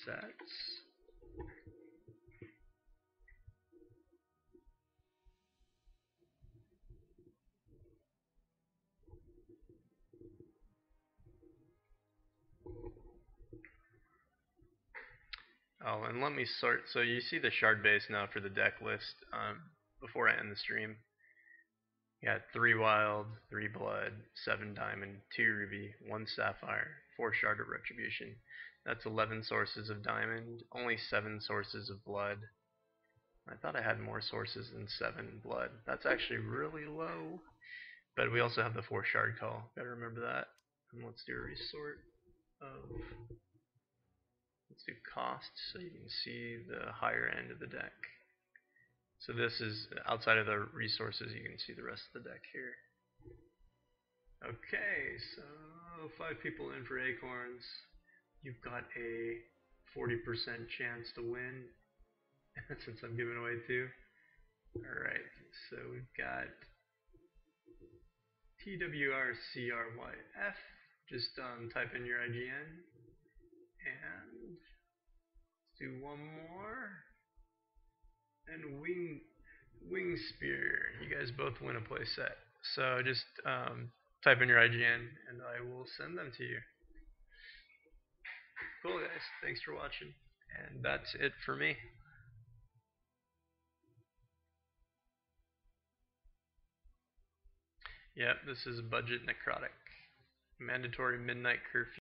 sets. Oh, and let me sort. So you see the shard base now for the deck list before I end the stream. You got 3 wild, 3 blood, 7 diamond, 2 ruby, 1 sapphire, 4 shard of retribution. That's 11 sources of diamond, only 7 sources of blood. I thought I had more sources than 7 blood. That's actually really low. But we also have the 4 shard call. Gotta remember that. And let's do a resort of... Let's do cost so you can see the higher end of the deck. So this is outside of the resources, you can see the rest of the deck here. Okay, so 5 people in for acorns. You've got a 40% chance to win since I'm giving away 2. Alright, so we've got TWRCRYF. Just type in your IGN. And let's do one more. And Wing Spear. You guys both win a playset. So just type in your IGN and I will send them to you. Cool, guys. Thanks for watching. And that's it for me. Yep, this is Budget Necrotic. Mandatory Midnight Curfew.